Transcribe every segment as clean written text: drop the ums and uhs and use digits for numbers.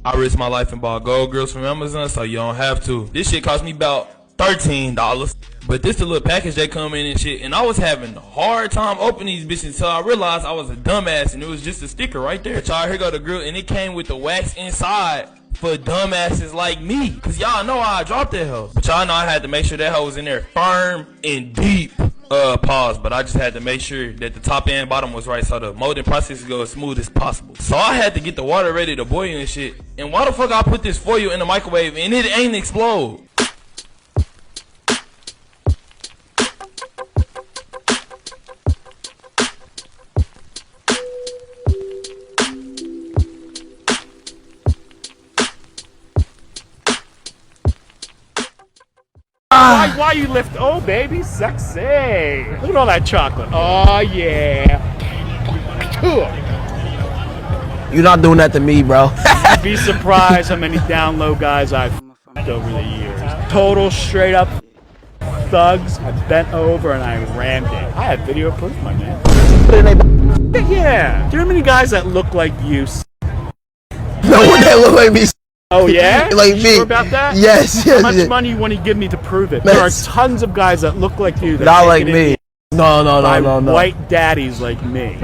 I risked my life and bought gold grills from Amazon, so you don't have to. This shit cost me about $13. But this the little package they come in and shit. And I was having a hard time opening these bitches until I realized I was a dumbass and it was just a sticker right there. But y'all, here go the grill, and it came with the wax inside for dumbasses like me. Cause y'all know how I dropped that hoe. But y'all know I had to make sure that hoe was in there firm and deep. Pause, but I just had to make sure that the top and bottom was right so the molding process go as smooth as possible. So I had to get the water ready to boil and shit. And why the fuck I put this foil in the microwave and it ain't explode? Why you lift? Oh, baby, sexy. Look at all that chocolate. Oh, yeah. You're not doing that to me, bro. You'd be surprised how many down low guys I've f***ed over the years. Total straight up thugs. I bent over and I rammed it. I have video proof, my man. Yeah. Do you know how many guys that look like you? No one that look like me. Oh, yeah? Like you me. Sure about that? Yes. How much money you want to give me to prove it? There are tons of guys that look like you. That not like me. No. White daddies like me.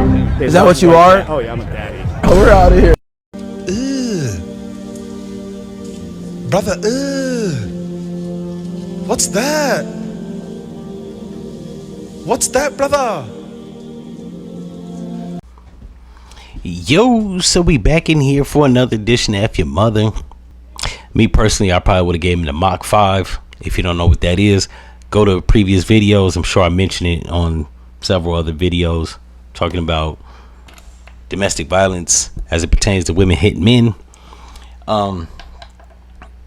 Is that what you are? Oh, yeah, I'm a daddy. Oh, we're out of here. Brother, what's that? What's that, brother? Yo, so we back in here for another edition of F-ya-Motha. Me personally, I probably would have gave him the Mach 5. If you don't know what that is, go to previous videos. I'm sure I mentioned it on several other videos talking about domestic violence as it pertains to women hitting men.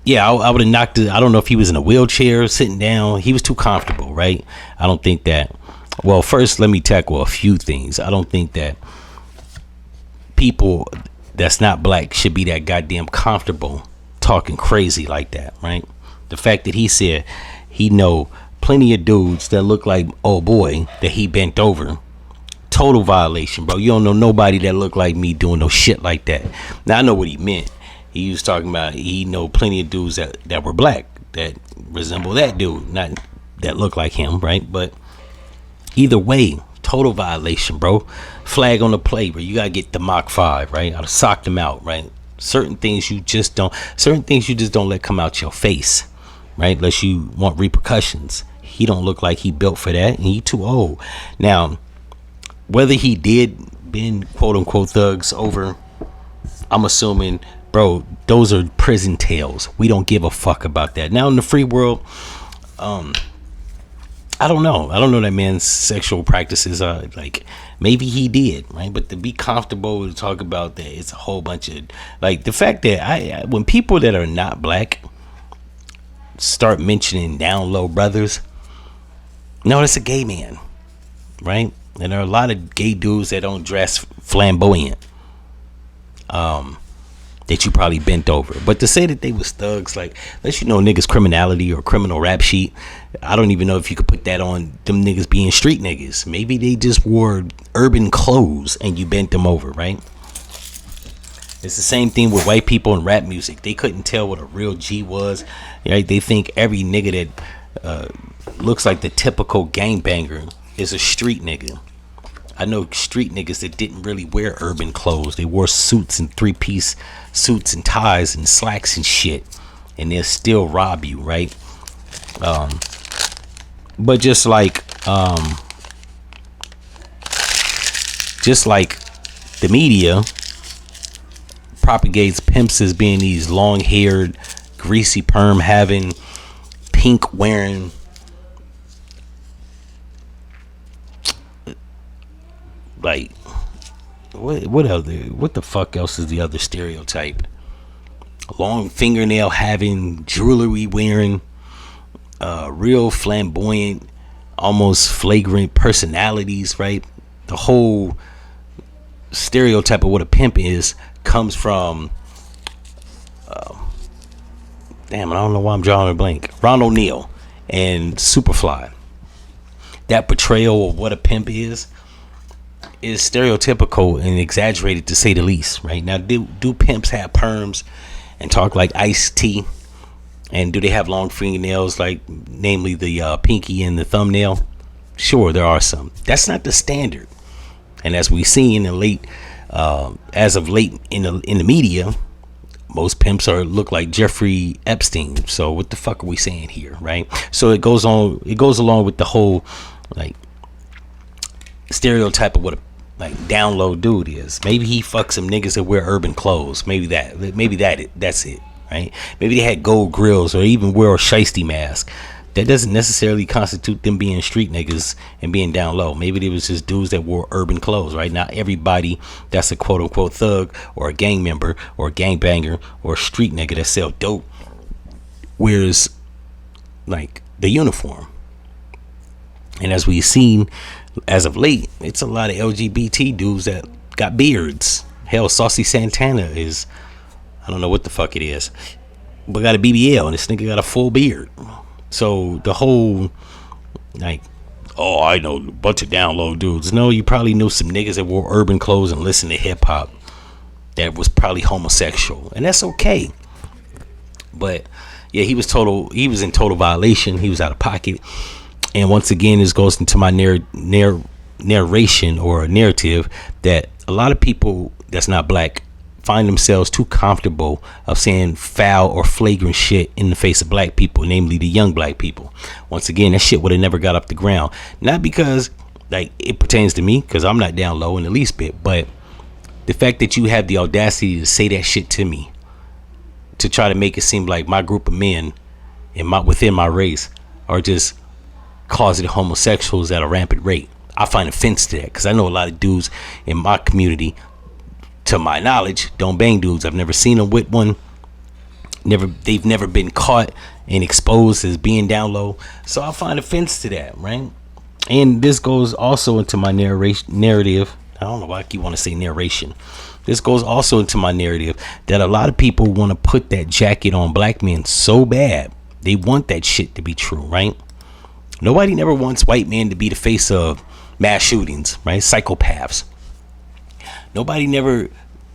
Yeah, I would have knocked it. I don't know if he was in a wheelchair, sitting down. He was too comfortable, right? I don't think that. Well, first, let me tackle a few things. I don't think that people that's not black should be that goddamn comfortable talking crazy like that, right? The fact that he said he know plenty of dudes that look like oh boy that he bent over, total violation, bro. You don't know nobody that look like me doing no shit like that. Now I know what he meant. He was talking about he know plenty of dudes that were black that resemble that dude, not that look like him, right? But either way, total violation, bro. Flag on the play, bro. You gotta get the Mach 5, right? I'd have socked him out, right? Certain things you just don't let come out your face, right? Unless you want repercussions. He don't look like he built for that, and he too old. Now, whether he did bend quote unquote thugs over, I'm assuming, bro, those are prison tales. We don't give a fuck about that. Now in the free world, I don't know that man's sexual practices are like, maybe he did, right? But to be comfortable to talk about that, it's a whole bunch of like the fact that when people that are not black start mentioning down low brothers, no, it's a gay man, right? And there are a lot of gay dudes that don't dress flamboyant, that you probably bent over. But to say that they was thugs, like, unless you know niggas criminality or criminal rap sheet, I don't even know if you could put that on them niggas being street niggas. Maybe they just wore urban clothes and you bent them over, right? It's the same thing with white people in rap music. They couldn't tell what a real G was, right? They think every nigga that looks like the typical gangbanger is a street nigga. I know street niggas that didn't really wear urban clothes. They wore suits and three-piece suits and ties and slacks and shit, and they'll still rob you, right? But just like the media propagates pimps as being these long-haired, greasy perm having, pink wearing, like, what the fuck else is the other stereotype? Long fingernail having, jewelry wearing, real flamboyant, almost flagrant personalities, right? The whole stereotype of what a pimp is comes from damn, I don't know why I'm drawing a blank. Ron O'Neal and Superfly. That portrayal of what a pimp is stereotypical and exaggerated, to say the least, right? Now, do pimps have perms and talk like Ice-T? And do they have long fingernails, like namely the pinky and the thumbnail? Sure, there are some. That's not the standard. And as we see in the late, as of late in the media, most pimps look like Jeffrey Epstein. So what the fuck are we saying here, right? So it goes along with the whole like stereotype of what a like down low dude is. Maybe he fucks some niggas that wear urban clothes. Maybe that's it, right? Maybe they had gold grills or even wear a shiesty mask. That doesn't necessarily constitute them being street niggas and being down low. Maybe they was just dudes that wore urban clothes, right? Not everybody that's a quote unquote thug or a gang member or a gangbanger or a street nigga that sell dope wears like the uniform. And as we've seen as of late, it's a lot of LGBT dudes that got beards. Hell, Saucy Santana is, I don't know what the fuck it is, but got a BBL and this nigga got a full beard. So the whole like, oh, I know a bunch of down low dudes. No, you probably knew some niggas that wore urban clothes and listened to hip hop that was probably homosexual, and that's okay. But yeah, he was in total violation. He was out of pocket. And once again, this goes into my narration or narrative that a lot of people that's not black find themselves too comfortable of saying foul or flagrant shit in the face of black people, namely the young black people. Once again, that shit would have never got off the ground. Not because like it pertains to me, because I'm not down low in the least bit, but the fact that you have the audacity to say that shit to me, to try to make it seem like my group of men within my race are just closeted homosexuals at a rampant rate. I find offense to that, because I know a lot of dudes in my community, to my knowledge, don't bang dudes. I've never seen them with one. They've never been caught and exposed as being down low. So I find offense to that, right? And this goes also into my narrative. I don't know why I keep want to say narration. This goes also into my narrative that a lot of people want to put that jacket on black men so bad. They want that shit to be true, right? Nobody never wants white men to be the face of mass shootings, right? Psychopaths. Nobody never,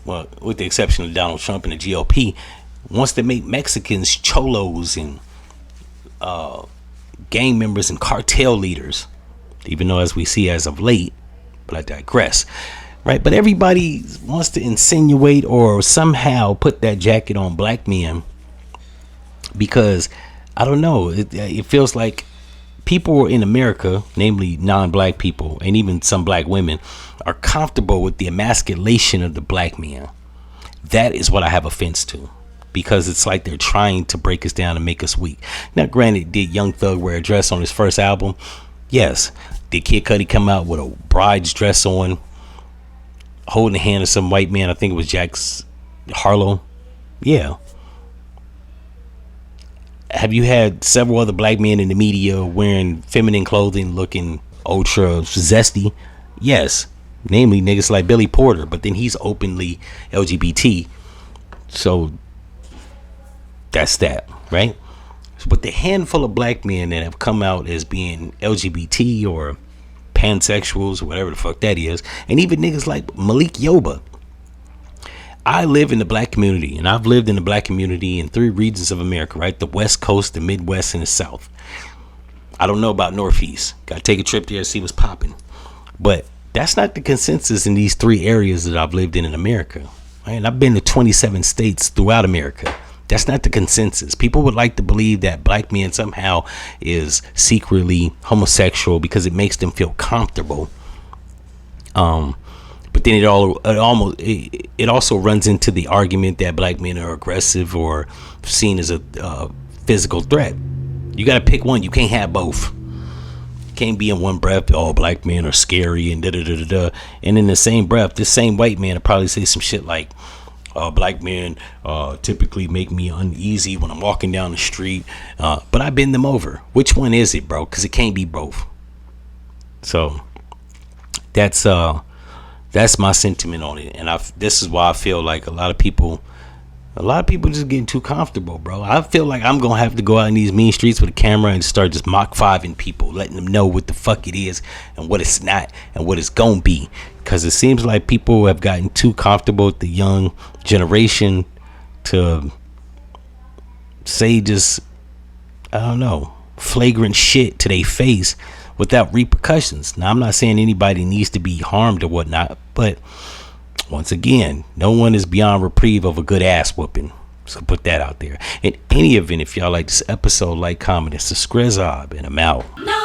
well, with the exception of Donald Trump and the GOP, wants to make Mexicans cholos and gang members and cartel leaders, even though as we see as of late, but I digress, right? But everybody wants to insinuate or somehow put that jacket on black men because, I don't know, it feels like people in America, namely non-black people and even some black women, are comfortable with the emasculation of the black man. That is what I have offense to, because it's like they're trying to break us down and make us weak. Now, granted, did Young Thug wear a dress on his first album? Yes. Did Kid Cudi come out with a bride's dress on, holding the hand of some white man? I think it was Jack Harlow. Yeah. Have you had several other black men in the media wearing feminine clothing, looking ultra zesty? Yes. Namely niggas like Billy Porter, but then he's openly LGBT. So that's that, right? But the handful of black men that have come out as being LGBT or pansexuals or whatever the fuck that is, and even niggas like Malik Yoba. I live in the black community, and I've lived in the black community in 3 regions of America, right? The West Coast, the Midwest, and the South. I don't know about Northeast. Got to take a trip there and see what's popping. But that's not the consensus in these 3 areas that I've lived in America. Right? And I've been to 27 states throughout America. That's not the consensus. People would like to believe that black men somehow is secretly homosexual because it makes them feel comfortable. But then it also runs into the argument that black men are aggressive or seen as a physical threat. You got to pick one. You can't have both. You can't be in one breath, oh, black men are scary and da-da-da-da-da. And in the same breath, this same white man will probably say some shit like, black men typically make me uneasy when I'm walking down the street, but I bend them over. Which one is it, bro? Because it can't be both. So that's my sentiment on it. And this is why I feel like a lot of people just getting too comfortable, bro. I feel like I'm gonna have to go out in these mean streets with a camera and start just Mach 5ing people, letting them know what the fuck it is and what it's not and what it's gonna be. Because it seems like people have gotten too comfortable with the young generation to say just, I don't know, flagrant shit to their face without repercussions. Now, I'm not saying anybody needs to be harmed or whatnot, but once again, no one is beyond reprieve of a good ass whooping. So put that out there. In any event, if y'all like this episode, like, comment, and subscribe, and I'm out. No.